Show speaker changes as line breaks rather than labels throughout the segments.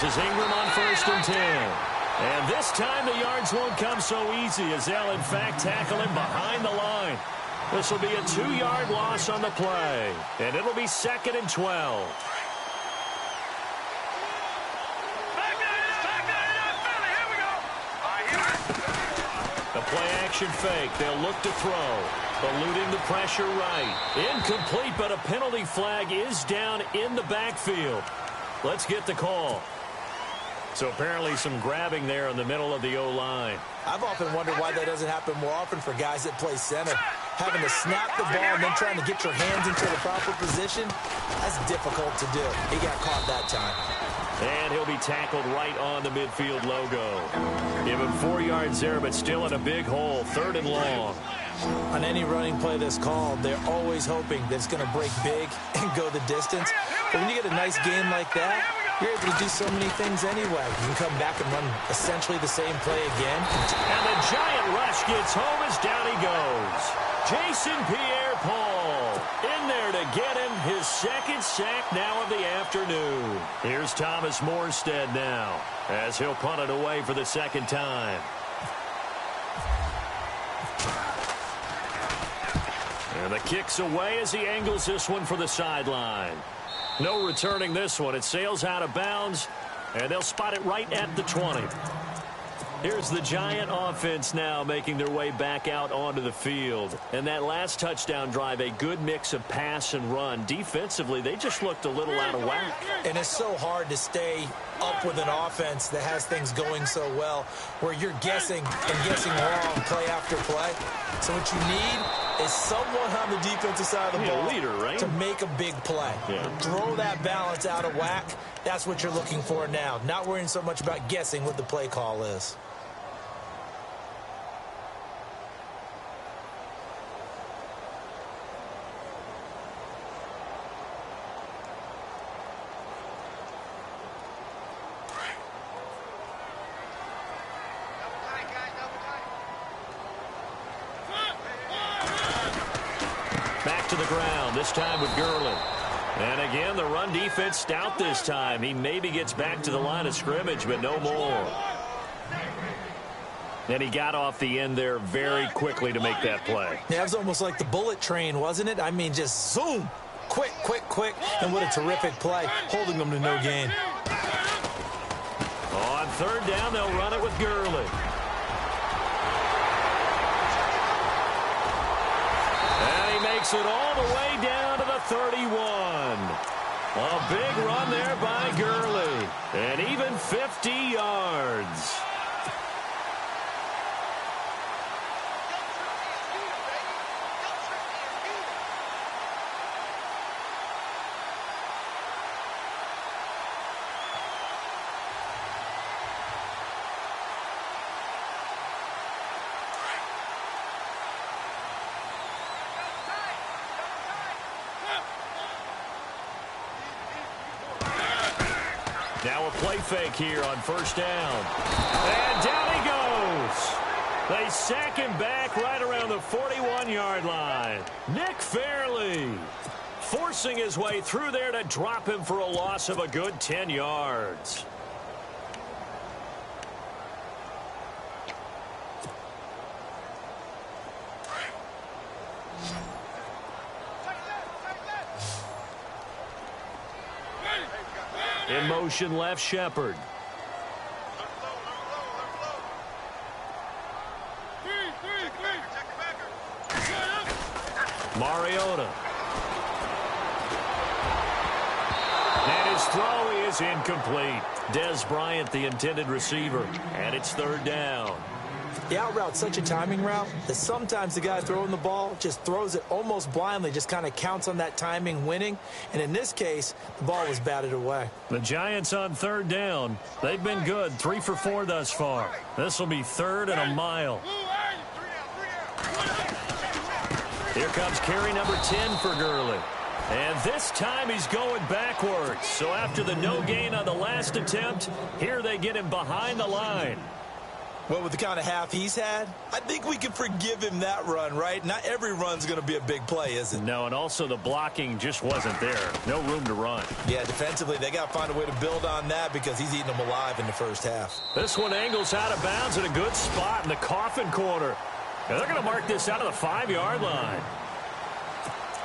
This is Ingram on 1st and 10. And this time the yards won't come so easy as they'll, in fact, tackle him behind the line. This will be a 2-yard loss on the play. And it'll be 2nd and 12. The play-action fake. They'll look to throw. Eluding the pressure right. Incomplete, but a penalty flag is down in the backfield. Let's get the call. So apparently some grabbing there in the middle of the O-line.
I've often wondered why that doesn't happen more often for guys that play center. Having to snap the ball and then trying to get your hands into the proper position, that's difficult to do. He got caught that time.
And he'll be tackled right on the midfield logo. Give him 4 yards there, but still in a big hole. 3rd and long.
On any running play that's called, they're always hoping that it's going to break big and go the distance. But when you get a nice game like that, you're able to do so many things anyway. You can come back and run essentially the same play again.
And the giant rush gets home as down he goes. Jason Pierre-Paul in there to get him his 2nd sack now of the afternoon. Here's Thomas Morstead now as he'll punt it away for the 2nd time. And the kick's away as he angles this one for the sideline. No returning this one. It sails out of bounds, and they'll spot it right at the 20. Here's the Giant offense now making their way back out onto the field. And that last touchdown drive, a good mix of pass and run. Defensively, they just looked a little out of whack.
And it's so hard to stay up with an offense that has things going so well, where you're guessing and guessing wrong play after play. So what you need is someone on the defensive side of the ball
leader, right?
to make a big play.
Yeah.
Throw that balance out of whack. That's what you're looking for now. Not worrying so much about guessing what the play call is.
To the ground, this time with Gurley. And again, the run defense stout this time. He maybe gets back to the line of scrimmage, but no more. And he got off the end there very quickly to make that play.
Yeah, it was almost like the bullet train, wasn't it? I mean, just zoom. Quick, quick, quick. And what a terrific play, holding them to no gain.
On 3rd down, they'll run it with Gurley. Makes it all the way down to the 31. A big run there by Gurley. And even 50 yards. Now a play fake here on 1st down. And down he goes. They sack him back right around the 41-yard line. Nick Fairley forcing his way through there to drop him for a loss of a good 10 yards. In motion, left Shepard. Mariota. And his throw is incomplete. Dez Bryant, the intended receiver. And it's 3rd down.
The out route's such a timing route that sometimes the guy throwing the ball just throws it almost blindly, just kind of counts on that timing winning. And in this case, the ball was batted away.
The Giants on 3rd down. They've been good, 3 for 4 thus far. This will be 3rd and a mile. Here comes carry number 10 for Gurley. And this time he's going backwards. So after the no gain on the last attempt, here they get him behind the line.
Well, with the kind of half he's had, I think we can forgive him that run, right? Not every run's going to be a big play, is it?
No, and also the blocking just wasn't there. No room to run.
Yeah, defensively, they got to find a way to build on that because he's eating them alive in the first half.
This one angles out of bounds in a good spot in the coffin corner. And they're going to mark this out of the 5-yard line.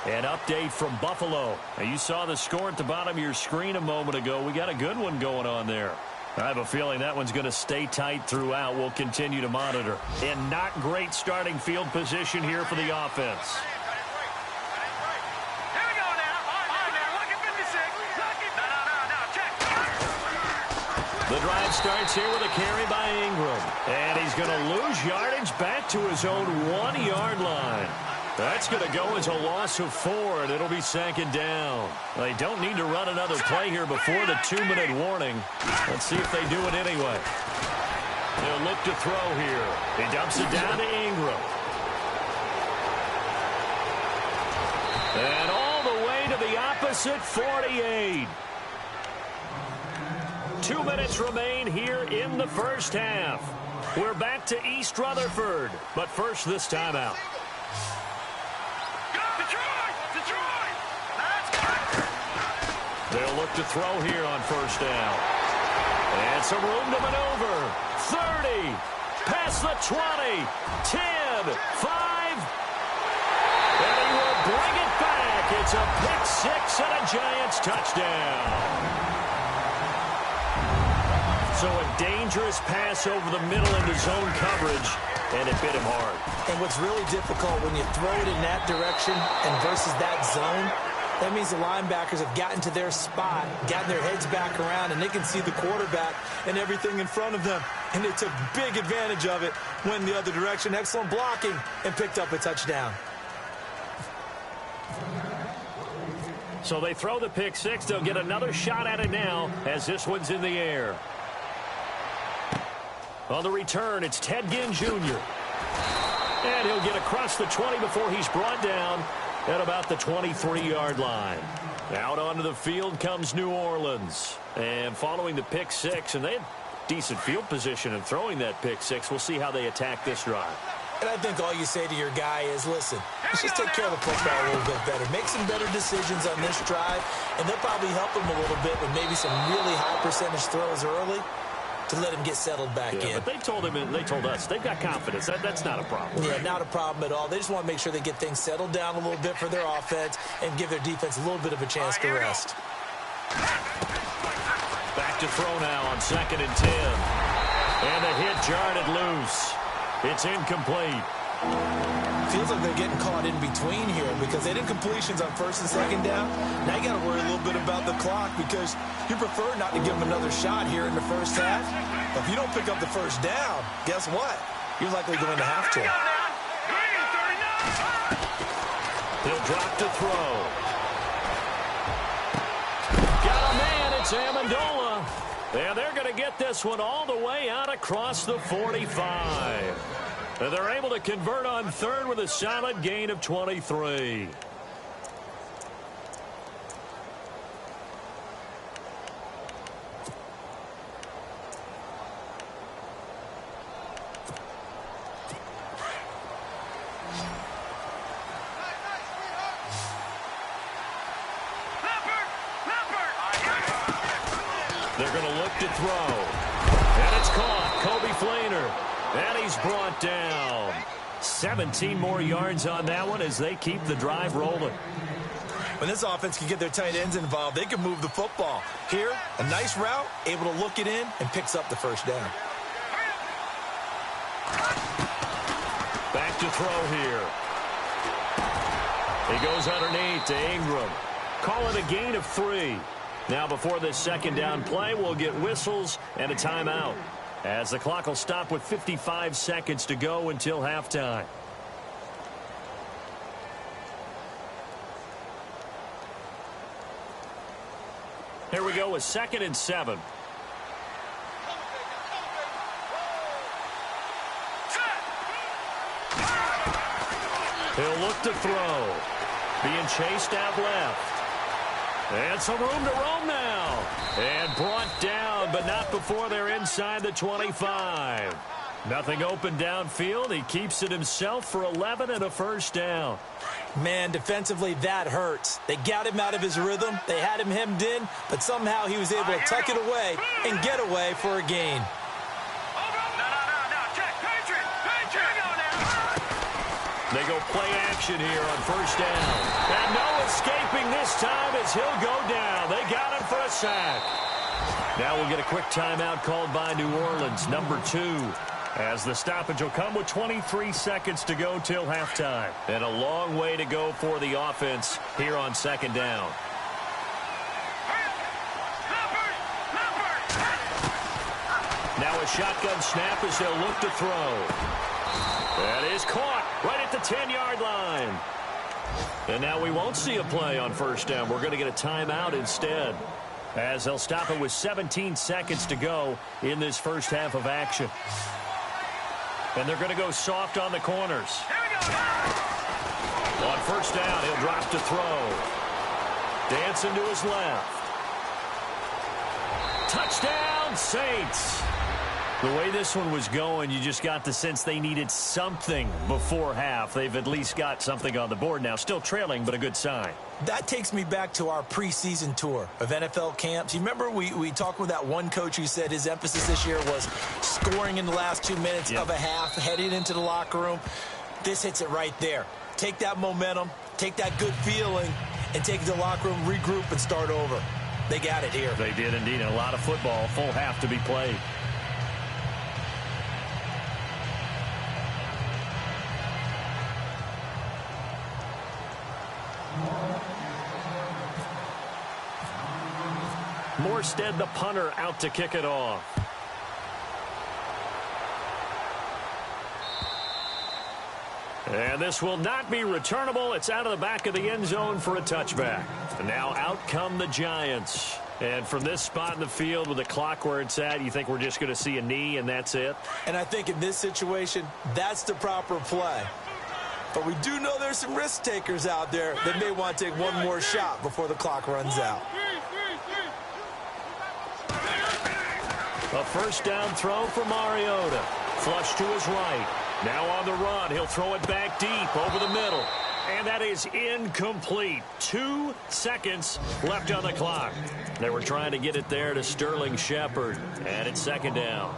An update from Buffalo. Now, you saw the score at the bottom of your screen a moment ago. We got a good one going on there. I have a feeling that one's going to stay tight throughout. We'll continue to monitor. And not great starting field position here for the offense. The drive starts here with a carry by Ingram. And he's going to lose yardage back to his own 1-yard line. That's going to go as a loss of 4, and it'll be 2nd down. They don't need to run another play here before the 2-minute warning. Let's see if they do it anyway. They'll look to throw here. He dumps it down to Ingram. And all the way to the opposite 48. 2 minutes remain here in the first half. We're back to East Rutherford, but first this timeout. They'll look to throw here on first down. And some room to maneuver. 30. Past the 20. 10. 5. And he will bring it back. It's a pick-6 and a Giants touchdown. So a dangerous pass over the middle into zone coverage, and it bit him hard.
And what's really difficult when you throw it in that direction and versus that zone, that means the linebackers have gotten to their spot, gotten their heads back around, and they can see the quarterback and everything in front of them. And they took big advantage of it, went the other direction. Excellent blocking, and picked up a touchdown.
So they throw the pick-6. They'll get another shot at it now as this one's in the air. On the return, it's Ted Ginn Jr. And he'll get across the 20 before he's brought down at about the 23-yard line. Out onto the field comes New Orleans. And following the pick-6, and they had decent field position in throwing that pick-6. We'll see how they attack this drive.
And I think all you say to your guy is, listen, let's just take care of the football a little bit better. Make some better decisions on this drive, and they'll probably help him a little bit with maybe some really high percentage throws early to let him get settled back in.
But they told him, and they told us, they've got confidence. That's not a problem.
Yeah, not a problem at all. They just want to make sure they get things settled down a little bit for their offense and give their defense a little bit of a chance to rest.
Back to throw now on 2nd and 10. And the hit jarred it loose. It's incomplete.
Feels like they're getting caught in between here because they did completions on 1st and 2nd down. Now you got to worry a little bit about the clock because you prefer not to give them another shot here in the first half. But if you don't pick up the first down, guess what? You're likely going to have to.
He'll drop to throw. Got a man. It's Amendola. And they're going to get this one all the way out across the 45. And they're able to convert on 3rd with a solid gain of 23. They're going to look to throw. And it's caught. Kobe Flainer. And he's brought down. 17 more yards on that one as they keep the drive rolling.
When this offense can get their tight ends involved, they can move the football. Here, a nice route, able to look it in, and picks up the first down.
Back to throw here. He goes underneath to Ingram. Call it a gain of 3. Now before this 2nd down play, we'll get whistles and a timeout, as the clock will stop with 55 seconds to go until halftime. Here we go with 2nd and 7. He'll look to throw. Being chased out left. And some room to roam now. And brought down, but not before they're inside the 25. Nothing open downfield. He keeps it himself for 11 and a first down.
Man, defensively, that hurts. They got him out of his rhythm. They had him hemmed in, but somehow he was able to tuck it away and get away for a gain.
They go play action here on first down. And no escaping this time as he'll go down. They got him for a sack. Now we'll get a quick timeout called by New Orleans, number 2. As the stoppage will come with 23 seconds to go till halftime. And a long way to go for the offense here on second down. Now a shotgun snap as they'll look to throw. That is caught right at the 10-yard line. And now we won't see a play on first down. We're going to get a timeout instead, as they'll stop it with 17 seconds to go in this first half of action. And they're going to go soft on the corners. On first down, he'll drop to throw. Dancing to his left. Touchdown, Saints. The way this one was going, you just got the sense they needed something before half. They've at least got something on the board now. Still trailing, but a good sign.
That takes me back to our preseason tour of NFL camps. You remember we talked with that one coach who said his emphasis this year was scoring in the last 2 minutes of a half, heading into the locker room. This hits it right there. Take that momentum, take that good feeling, and take it to the locker room, regroup, and start over. They got it here.
They did indeed. And a lot of football, full half to be played. Morstead, the punter, out to kick it off. And this will not be returnable. It's out of the back of the end zone for a touchback. And now out come the Giants. And from this spot in the field with the clock where it's at, you think we're just going to see a knee and that's it?
And I think in this situation, that's the proper play. But we do know there's some risk takers out there that may want to take one more shot before the clock runs out.
A first down throw for Mariota. Flush to his right. Now on the run. He'll throw it back deep over the middle. And that is incomplete. 2 seconds left on the clock. They were trying to get it there to Sterling Shepard. And it's second down.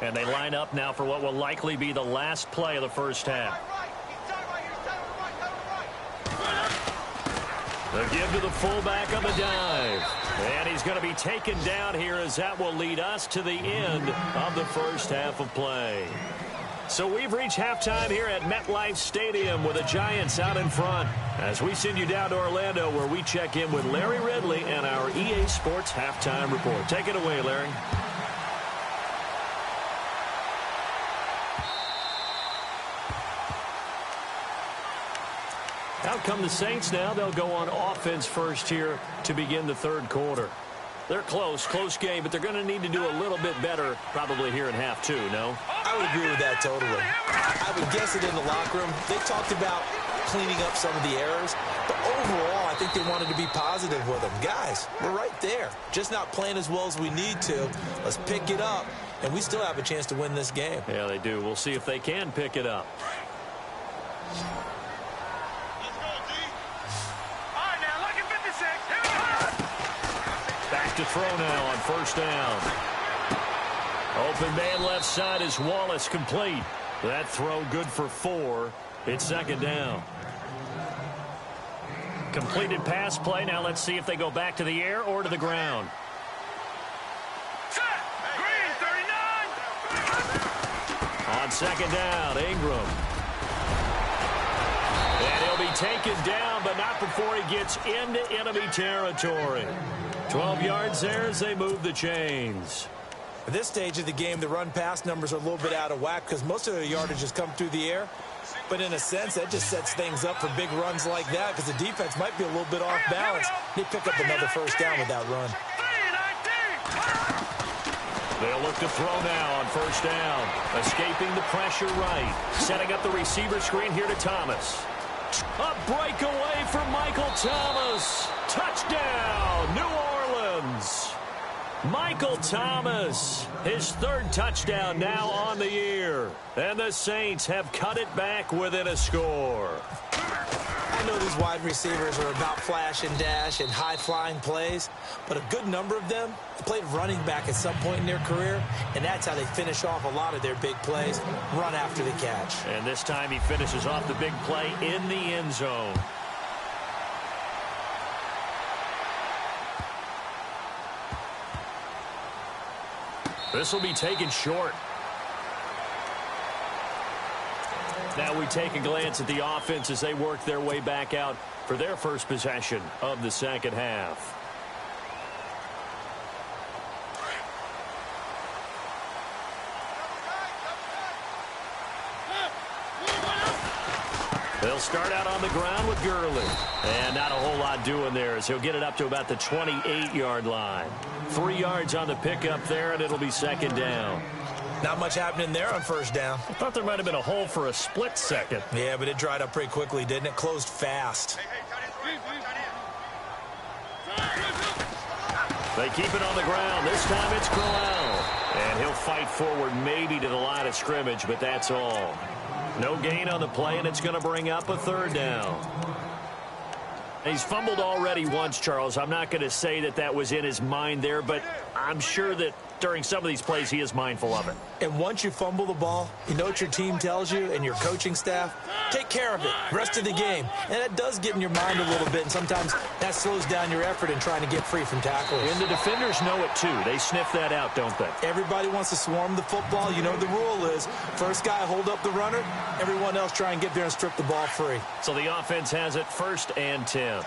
And they line up now for what will likely be the last play of the first half. The give to the fullback on the dive. And he's going to be taken down here as that will lead us to the end of the first half of play. So we've reached halftime here at MetLife Stadium with the Giants out in front as we send you down to Orlando where we check in with Larry Ridley and our EA Sports Halftime Report. Take it away, Larry. Out come the Saints now. They'll go on offense first here to begin the third quarter. They're close game, but they're going to need to do a little bit better probably here in half two, no?
I would agree with that totally. I would guess it in the locker room. They talked about cleaning up some of the errors, but overall I think they wanted to be positive with them. Guys, we're right there. Just not playing as well as we need to. Let's pick it up, and we still have a chance to win this game.
Yeah, they do. We'll see if they can pick it up. Back to throw now on first down. Open man left side is Wallace, complete. That throw good for 4. It's second down. Completed pass play. Now let's see if they go back to the air or to the ground. On second down, Ingram. And he'll be taken down, but not before he gets into enemy territory. 12 yards there as they move the chains.
At this stage of the game, the run-pass numbers are a little bit out of whack because most of the yardage has come through the air. But in a sense, that just sets things up for big runs like that because the defense might be a little bit off balance. They pick up another first down with that run.
They'll look to throw now on first down. Escaping the pressure right. Setting up the receiver screen here to Thomas. A breakaway for Michael Thomas. Touchdown, New Orleans. Michael Thomas, his third touchdown now on the year. And the Saints have cut it back within a score.
I know these wide receivers are about flash and dash and high-flying plays, but a good number of them played running back at some point in their career, and that's how they finish off a lot of their big plays, run after the catch.
And this time he finishes off the big play in the end zone. This will be taken short. Now we take a glance at the offense as they work their way back out for their first possession of the second half. They'll start out on the ground with Gurley. And not a whole lot doing there as he'll get it up to about the 28-yard line. 3 yards on the pickup there, and it'll be second down.
Not much happening there on first down.
I thought there might have been a hole for a split second.
Yeah, but it dried up pretty quickly, didn't it? Closed fast.
They keep it on the ground. This time it's Crowell. And he'll fight forward maybe to the line of scrimmage, but that's all. No gain on the play, and it's going to bring up a third down. He's fumbled already once, Charles. I'm not going to say that that was in his mind there, but I'm sure that during some of these plays he is mindful of it.
And once you fumble the ball, you know what your team tells you and your coaching staff? Take care of it. Rest of the game. And that does get in your mind a little bit, and sometimes that slows down your effort in trying to get free from tacklers.
And the defenders know it, too. They sniff that out, don't they?
Everybody wants to swarm the football. You know the rule is first guy hold up the runner, everyone else try and get there and strip the ball free.
So the offense has it 1st and 10.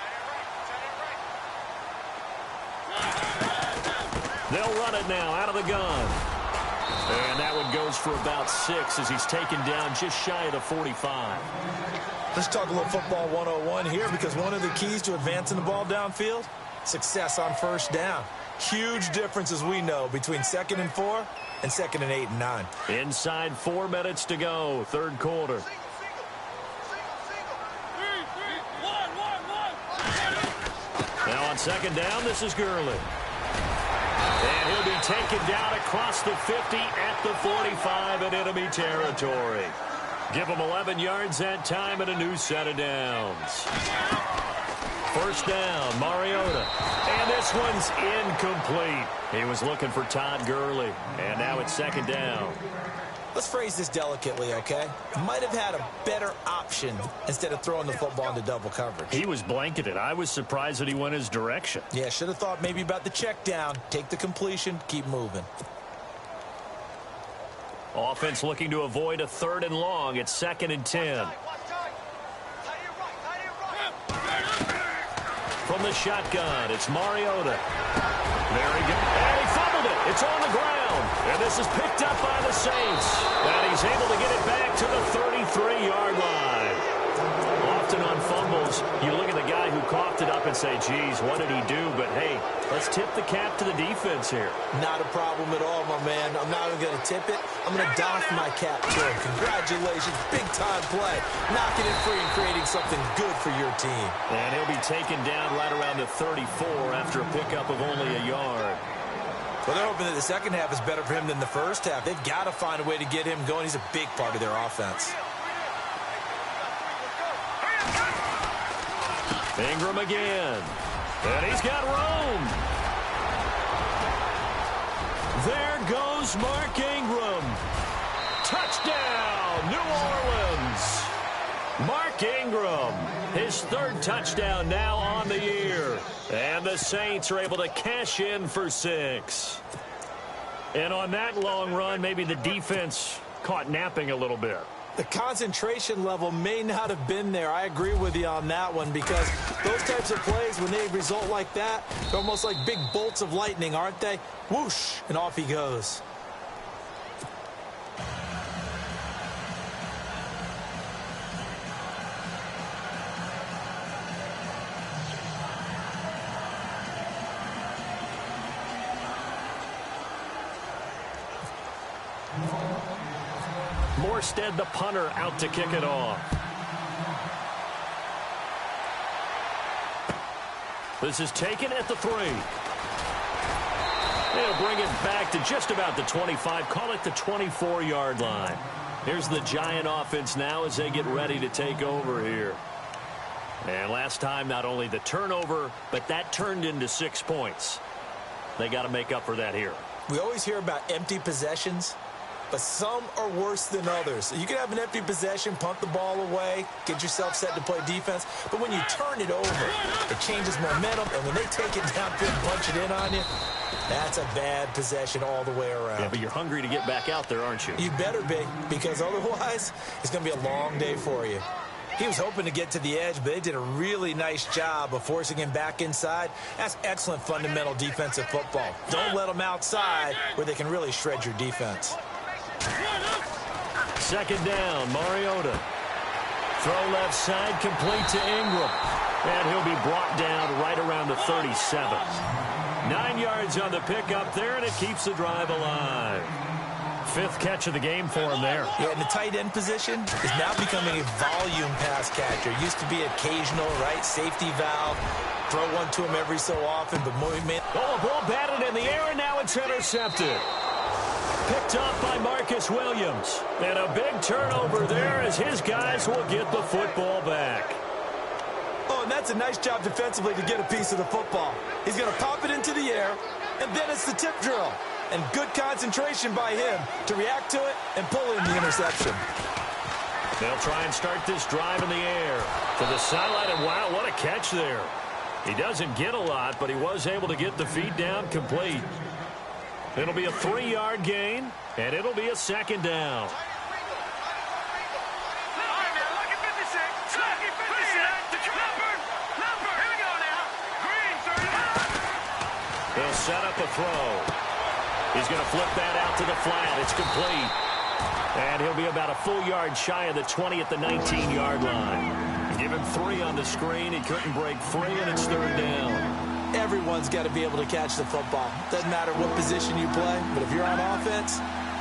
They'll run it now out of the gun. And that one goes for about 6 as he's taken down just shy of the 45.
Let's talk a little football 101 here, because one of the keys to advancing the ball downfield, success on first down. Huge difference, as we know, between 2nd and 4 and 2nd and 8 and 9.
Inside 4 minutes to go, third quarter. Now on second down, this is Gurley. And he'll be taken down across the 50 at the 45 in enemy territory. Give him 11 yards that time and a new set of downs. First down, Mariota. And this one's incomplete. He was looking for Todd Gurley. And now it's second down.
Let's phrase this delicately, okay? Might have had a better option instead of throwing the football into double coverage.
He was blanketed. I was surprised that he went his direction.
Yeah, should have thought maybe about the check down. Take the completion, keep moving.
Offense looking to avoid a 3rd and long. It's 2nd and 10. From the shotgun, it's Mariota. Very good. And he fumbled it. It's on the ground. And this is picked up by the Saints. And he's able to get it back to the 33-yard line. Often on fumbles, you look at the guy who coughed it up and say, geez, what did he do? But, hey, let's tip the cap to the defense here.
Not a problem at all, my man. I'm not even going to tip it. I'm going to doff my cap to him. Congratulations. Big-time play. Knocking it free and creating something good for your team.
And he'll be taken down right around the 34 after a pickup of only a yard.
Well, they're hoping that the second half is better for him than the first half. They've got to find a way to get him going. He's a big part of their offense.
Ingram again. And he's got room. There goes Mark Ingram. Touchdown, New Orleans. Mark Ingram, his 3rd touchdown now on the year. And the Saints are able to cash in for 6. And on that long run, maybe the defense caught napping a little bit.
The concentration level may not have been there. I agree with you on that one, because those types of plays, when they result like that, they're almost like big bolts of lightning, aren't they? Whoosh, and off he goes.
Morstead, the punter, out to kick it off. This is taken at the 3. They'll bring it back to just about the 25. Call it the 24-yard line. Here's the Giant offense now as they get ready to take over here. And last time, not only the turnover, but that turned into 6 points. They got to make up for that here.
We always hear about empty possessions, but some are worse than others. You can have an empty possession, punt the ball away, get yourself set to play defense, but when you turn it over, it changes momentum, and when they take it downfield and punch it in on you, that's a bad possession all the way around.
Yeah, but you're hungry to get back out there, aren't you?
You better be, because otherwise, it's going to be a long day for you. He was hoping to get to the edge, but they did a really nice job of forcing him back inside. That's excellent fundamental defensive football. Don't let them outside where they can really shred your defense.
Second down, Mariota. Throw left side, complete to Ingram. And he'll be brought down right around the 37. 9 yards on the pickup there, and it keeps the drive alive. 5th catch of the game for him there.
Yeah, and the tight end position is now becoming a volume pass catcher. Used to be occasional, right? Safety valve. Throw one to him every so often, but movement.
Oh, a ball batted in the air, and now it's intercepted. Picked up by Marcus Williams. And a big turnover there as his guys will get the football back.
Oh, and that's a nice job defensively to get a piece of the football. He's going to pop it into the air, and then it's the tip drill. And good concentration by him to react to it and pull in the interception.
They'll try and start this drive in the air. To the sideline, and wow, what a catch there. He doesn't get a lot, but he was able to get the feet down complete. It'll be a 3-yard gain, and it'll be a second down. They'll set up a throw. He's going to flip that out to the flat. It's complete. And he'll be about a full yard shy of the 20 at the 19-yard line. Give him 3 on the screen. He couldn't break free, and it's 3rd down.
Everyone's got to be able to catch the football. Doesn't matter what position you play, but if you're on offense,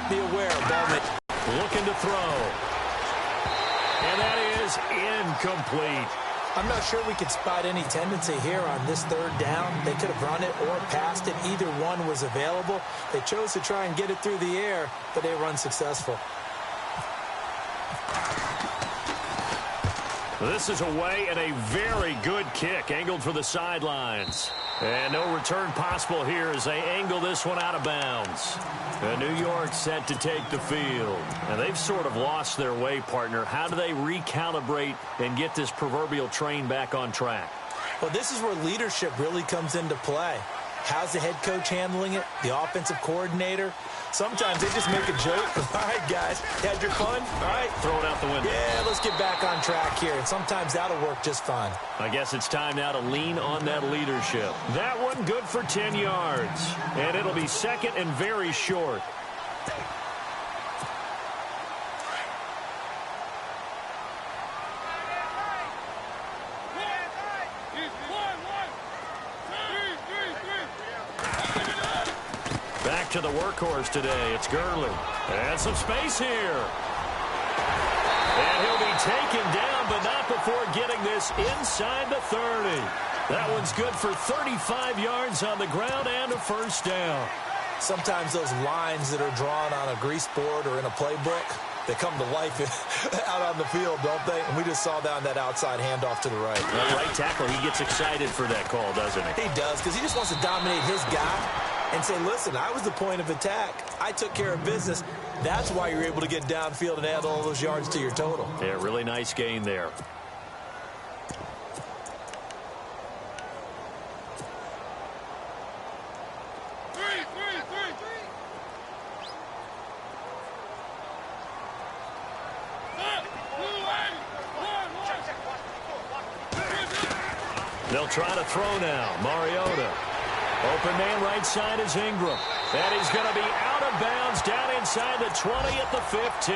be aware of ball make.
Looking to throw. And that is incomplete.
I'm not sure we could spot any tendency here on this 3rd down. They could have run it or passed it. Either one was available. They chose to try and get it through the air, but they were unsuccessful.
This is away and a very good kick angled for the sidelines. And no return possible here as they angle this one out of bounds. And New York set to take the field. And they've sort of lost their way, partner. How do they recalibrate and get this proverbial train back on track?
Well, this is where leadership really comes into play. How's the head coach handling it? The offensive coordinator? Sometimes they just make a joke. All right, guys, had your fun? All right.
Throw it out the window.
Yeah, let's get back on track here. And sometimes that'll work just fine.
I guess it's time now to lean on that leadership. That one good for 10 yards. And it'll be second and very short. Back to the workhorse today. It's Gurley. And some space here. And he'll be taken down, but not before getting this inside the 30. That one's good for 35 yards on the ground and a 1st down.
Sometimes those lines that are drawn on a grease board or in a playbook, they come to life out on the field, don't they? And we just saw down that outside handoff to the right.
Well, right tackle, he gets excited for that call, doesn't he?
He does, because he just wants to dominate his guy and say, listen, I was the point of attack. I took care of business. That's why you're able to get downfield and add all those yards to your total.
Yeah, really nice gain there. They'll try to throw now. Mariota. Open man right side is Ingram. And he's going to be out of bounds down inside the 20 at the 15.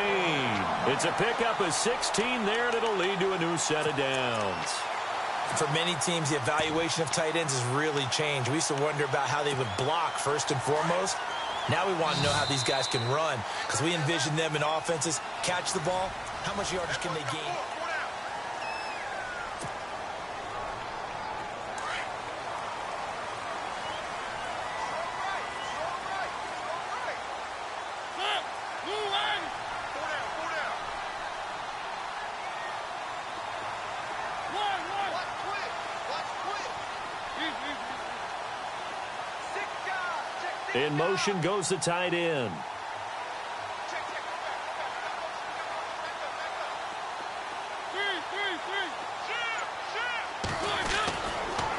It's a pickup of 16 there, and it'll lead to a new set of downs.
For many teams, the evaluation of tight ends has really changed. We used to wonder about how they would block first and foremost. Now we want to know how these guys can run, because we envision them in offenses, catch the ball, how much yardage can they gain?
In motion goes the tight end.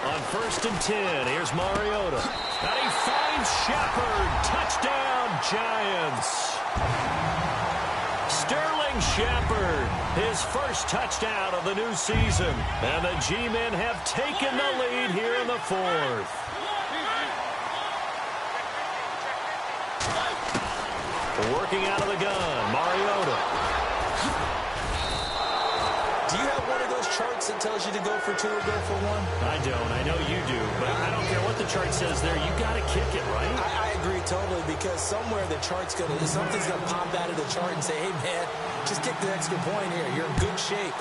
On 1st and 10, here's Mariota. And he finds Shepard. Touchdown, Giants. Sterling Shepard, his first touchdown of the new season. And the G-men have taken the lead here in the 4th. Working out of the gun, Mariota.
Do you have one of those charts that tells you to go for 2 or go for 1?
I don't. I know you do. But I don't care what the chart says there. You got to kick it, right?
I agree totally, because somewhere the chart's something's going to pop out of the chart and say, hey, man, just kick the extra point here. You're in good shape.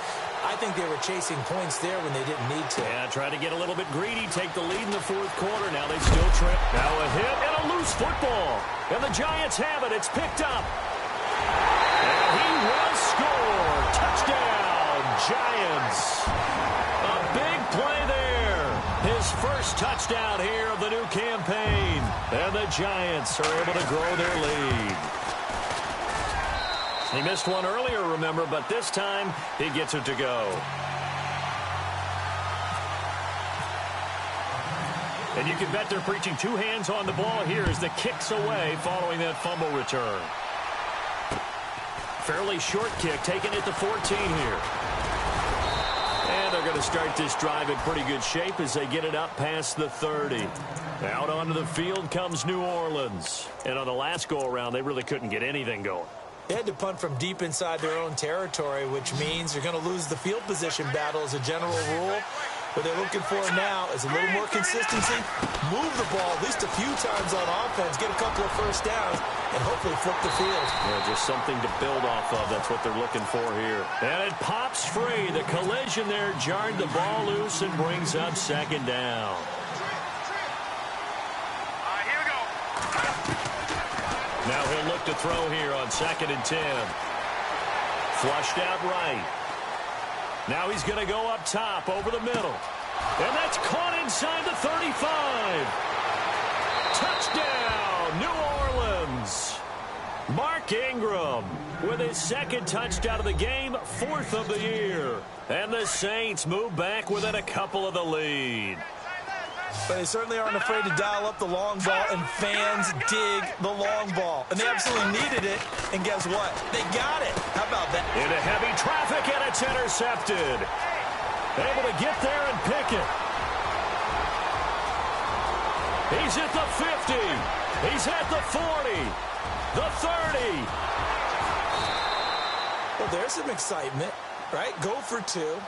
I think they were chasing points there when they didn't need to.
Yeah, try to get a little bit greedy, take the lead in the 4th quarter. Now they still trip. Now a hit and a loose football. And the Giants have it. It's picked up. And he will score. Touchdown, Giants. A big play there. His first touchdown here of the new campaign. And the Giants are able to grow their lead. He missed one earlier, remember, but this time he gets it to go. And you can bet they're preaching 2 hands on the ball here as the kick's away following that fumble return. Fairly short kick, taken at the 14 here. And they're going to start this drive in pretty good shape as they get it up past the 30. Out onto the field comes New Orleans. And on the last go-around, they really couldn't get anything going.
They had to punt from deep inside their own territory, which means they're going to lose the field position battle as a general rule. What they're looking for now is a little more consistency, move the ball at least a few times on offense, get a couple of first downs, and hopefully flip the field.
Yeah, just something to build off of. That's what they're looking for here. And it pops free. The collision there jarred the ball loose and brings up 2nd down. Now he'll look to throw here on 2nd and 10. Flushed out right. Now he's going to go up top over the middle. And that's caught inside the 35. Touchdown, New Orleans. Mark Ingram with his 2nd touchdown of the game, 4th of the year. And the Saints move back within a couple of the lead.
But they certainly aren't afraid to dial up the long ball, and fans dig the long ball. And they absolutely needed it, and guess what? They got it. How about that?
Into heavy traffic, and it's intercepted. Able to get there and pick it. He's at the 50. He's at the 40. The 30.
Well, there's some excitement, right? Go for 2,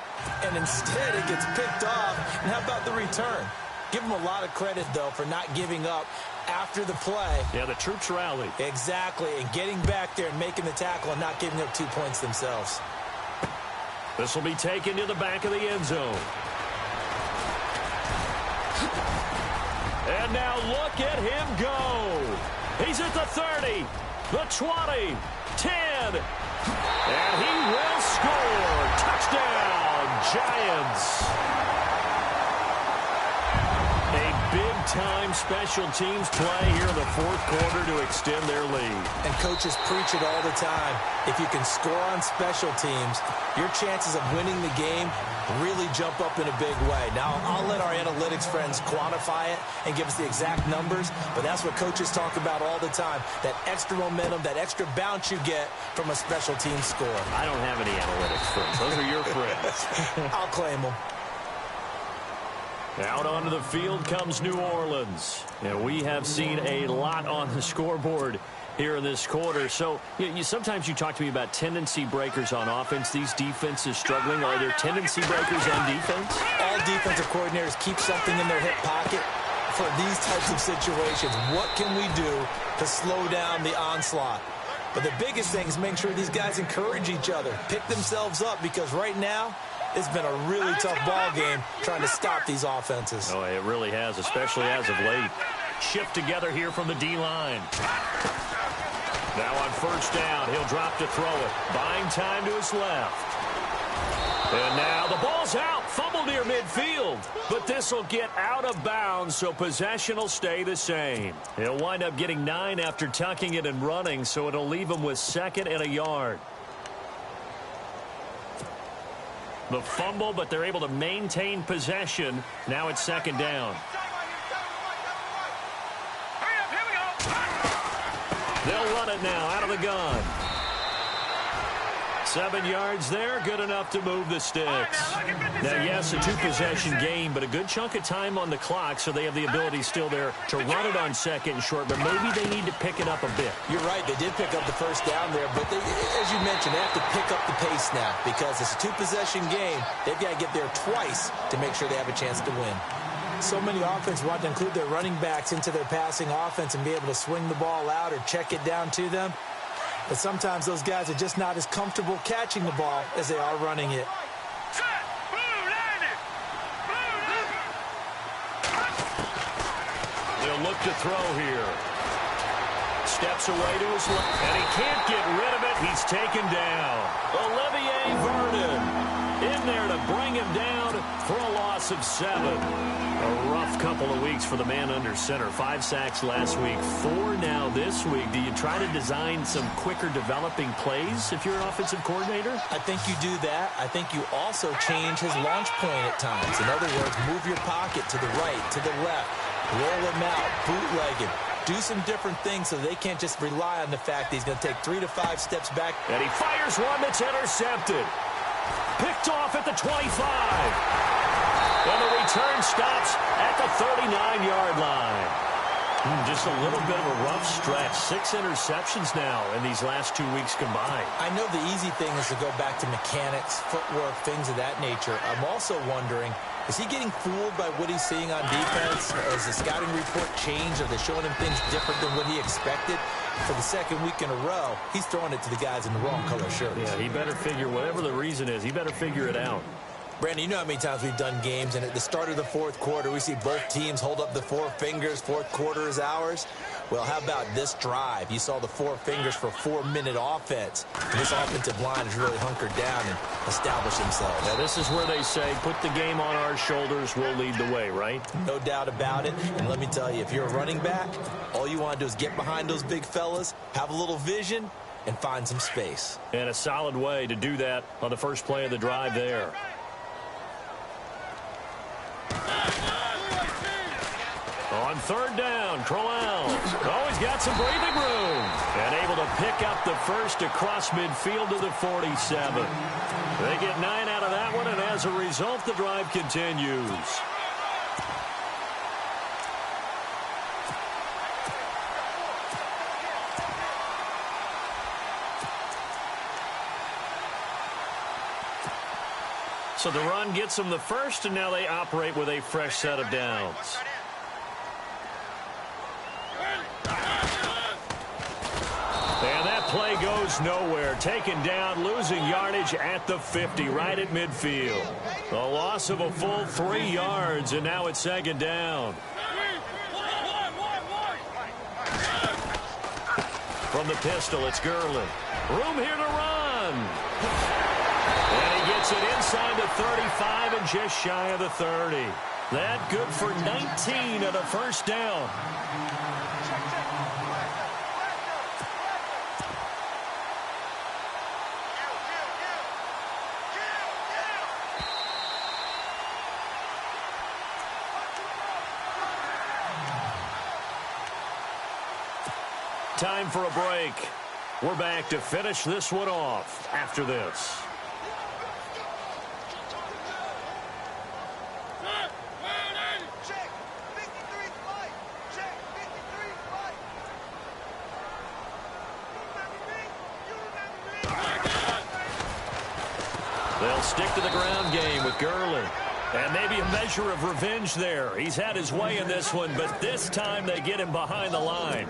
and instead it gets picked off. And how about the return? Give them a lot of credit, though, for not giving up after the play.
Yeah, the troops rallied.
Exactly, and getting back there and making the tackle and not giving up 2 points themselves.
This will be taken to the back of the end zone. And now look at him go. He's at the 30, the 20, 10, and he will score. Touchdown, Giants. Big-time special teams play here in the 4th quarter to extend their lead.
And coaches preach it all the time. If you can score on special teams, your chances of winning the game really jump up in a big way. Now, I'll let our analytics friends quantify it and give us the exact numbers, but that's what coaches talk about all the time, that extra momentum, that extra bounce you get from a special team score.
I don't have any analytics friends. Those are your friends.
I'll claim them.
Out onto the field comes New Orleans. And we have seen a lot on the scoreboard here in this quarter. So sometimes you talk to me about tendency breakers on offense. These defenses struggling. Are there tendency breakers on defense?
All defensive coordinators keep something in their hip pocket for these types of situations. What can we do to slow down the onslaught? But the biggest thing is make sure these guys encourage each other, pick themselves up, because right now, it's been a really tough ball game trying to stop these offenses.
Oh, it really has, especially as of late. Shift together here from the D-line. Now on 1st down, he'll drop to throw it. Buying time to his left. And now the ball's out. Fumble near midfield. But this will get out of bounds, so possession will stay the same. He'll wind up getting 9 after tucking it and running, so it'll leave him with 2nd and a yard. The fumble, but they're able to maintain possession. Now it's 2nd down. They'll run it now out of the gun. 7 yards there, good enough to move the sticks. Now, yes, a 2-possession game, but a good chunk of time on the clock, so they have the ability still there to run it on 2nd and short, but maybe they need to pick it up a bit.
You're right, they did pick up the 1st down there, but they, as you mentioned, they have to pick up the pace now because it's a 2-possession game. They've got to get there twice to make sure they have a chance to win. So many offenses want to include their running backs into their passing offense and be able to swing the ball out or check it down to them. But sometimes those guys are just not as comfortable catching the ball as they are running it.
They'll look to throw here. Steps away to his left, and he can't get rid of it. He's taken down. Olivier Vernon in there to bring him down for a loss of 7. A rough couple of weeks for the man under center. 5 sacks last week, 4 now this week. Do you try to design some quicker developing plays if you're an offensive coordinator?
I think you do that. I think you also change his launch point at times. In other words, move your pocket to the right, to the left, roll him out, bootleg him. Do some different things so they can't just rely on the fact that he's going to take 3 to 5 steps back.
And he fires one that's intercepted. Picked off at the 25. And the return stops at the 39-yard line. Just a little bit of a rough stretch. 6 interceptions now in these last 2 weeks combined.
I know the easy thing is to go back to mechanics, footwork, things of that nature. I'm also wondering, is he getting fooled by what he's seeing on defense? Has the scouting report changed? Are they showing him things different than what he expected? For the 2nd week in a row, he's throwing it to the guys in the wrong color shirts.
Yeah, he better figure, whatever the reason is, he better figure it out.
Brandon, you know how many times we've done games, and at the start of the 4th quarter, we see both teams hold up the 4 fingers, 4th quarter is ours. Well, how about this drive? You saw the 4 fingers for 4-minute offense. And this offensive line has really hunkered down and established themselves.
Now, this is where they say, put the game on our shoulders, we'll lead the way, right?
No doubt about it. And let me tell you, if you're a running back, all you want to do is get behind those big fellas, have a little vision, and find some space.
And a solid way to do that on the first play of the drive there. On 3rd down, Crowell. Oh, he's got some breathing room. And able to pick up the first across midfield to the 47. They get 9 out of that one, and as a result, the drive continues. So the run gets them the first, and now they operate with a fresh set of downs. And that play goes nowhere. Taken down, losing yardage at the 50, right at midfield. A loss of a full 3 yards, and now it's 2nd down. From the pistol, it's Gurley. Room here to run. And he gets it inside the 35 and just shy of the 30. That good for 19 at a 1st down. Time for a break. We're back to finish this one off after this. They'll stick to the ground game with Gurley. And maybe a measure of revenge there. He's had his way in this one, but this time they get him behind the line.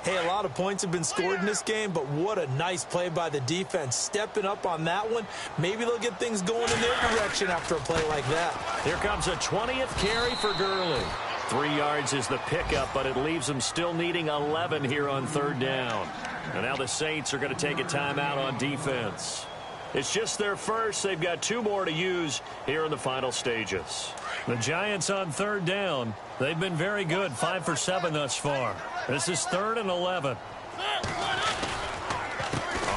Hey, a lot of points have been scored in this game, but what a nice play by the defense. Stepping up on that one, maybe they'll get things going in their direction after a play like that.
Here comes a 20th carry for Gurley. 3 yards is the pickup, but it leaves them still needing 11 here on 3rd down. And now the Saints are going to take a timeout on defense. It's just their first. They've got 2 more to use here in the final stages. The Giants on 3rd down. They've been very good, 5 for 7 thus far. This is 3rd and 11.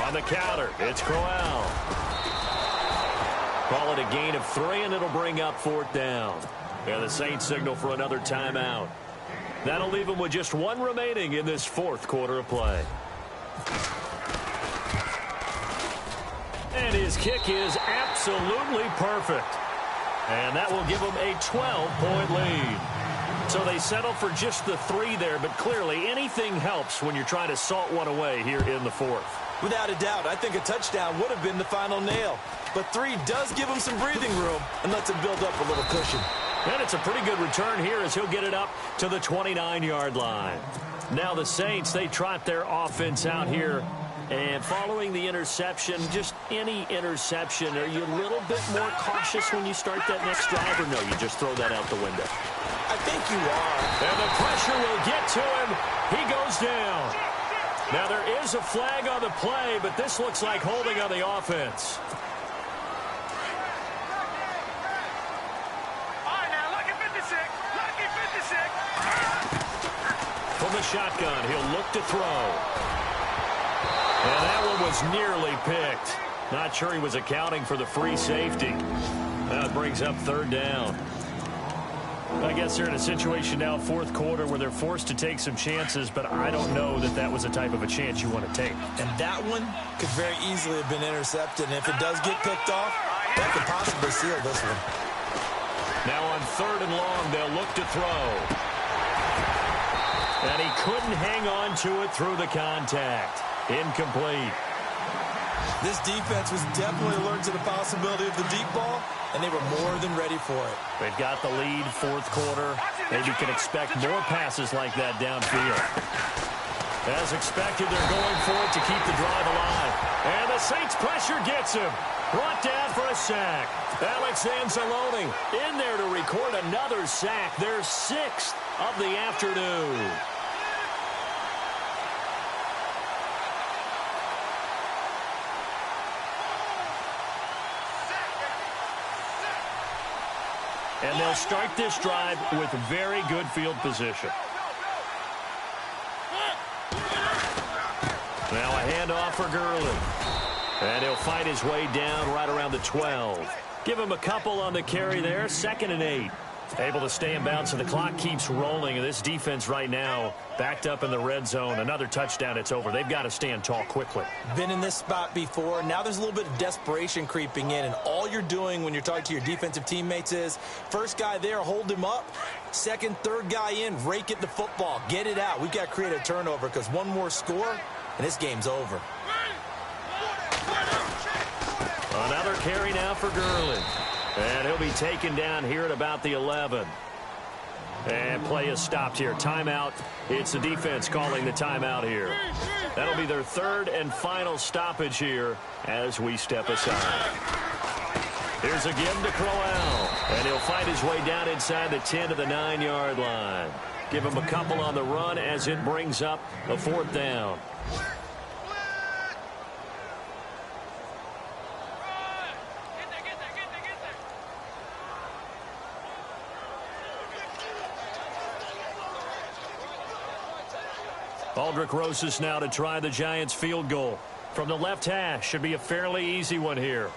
On the counter, it's Crowell. Call it a gain of 3, and it'll bring up 4th down. And the Saints signal for another timeout. That'll leave them with just 1 remaining in this 4th quarter of play. And his kick is absolutely perfect. And that will give them a 12-point lead. So they settle for just the 3 there, but clearly anything helps when you're trying to salt one away here in the 4th.
Without a doubt, I think a touchdown would have been the final nail. But 3 does give him some breathing room and lets him build up a little cushion.
And it's a pretty good return here as he'll get it up to the 29-yard line. Now the Saints, they trot their offense out here. And following the interception, just any interception, are you a little bit more cautious when you start that next drive, or no, you just throw that out the window?
I think you are.
And the pressure will get to him. He goes down. Now there is a flag on the play, but this looks like holding on the offense. From the shotgun, he'll look to throw. And that one was nearly picked. Not sure he was accounting for the free safety. That brings up 3rd down. I guess they're in a situation now, 4th quarter, where they're forced to take some chances, but I don't know that that was the type of a chance you want to take.
And that one could very easily have been intercepted. And if it does get picked off, that could possibly seal this one.
Now on 3rd and long, they'll look to throw. And he couldn't hang on to it through the contact. Incomplete.
This defense was definitely alert to the possibility of the deep ball, and they were more than ready for it.
They've got the lead, 4th quarter. Maybe can expect more passes like that downfield. As expected, they're going for it to keep the drive alive. And the Saints pressure gets him. Brought down for a sack. Alex Anzalone in there to record another sack. Their 6th of the afternoon. And they'll start this drive with very good field position. Now a handoff for Gurley. And he'll fight his way down right around the 12. Give him a couple on the carry there. 2nd and 8. Able to stay in bounds, and the clock keeps rolling. And this defense right now backed up in the red zone. Another touchdown, it's over. They've got to stand tall quickly.
Been in this spot before. Now there's a little bit of desperation creeping in. And all you're doing when you're talking to your defensive teammates is, first guy there, hold him up. 2nd, 3rd guy in, rake it the football. Get it out. We've got to create a turnover because one more score, and this game's over.
Another carry now for Gurley. And he'll be taken down here at about the 11. And play is stopped here. Timeout. It's the defense calling the timeout here. That'll be their 3rd and final stoppage here as we step aside. Here's a give to Crowell. And he'll fight his way down inside the 10 to the 9-yard line. Give him a couple on the run as it brings up a 4th down. Aldrick Rosas now to try the Giants field goal. From the left hash, should be a fairly easy one here.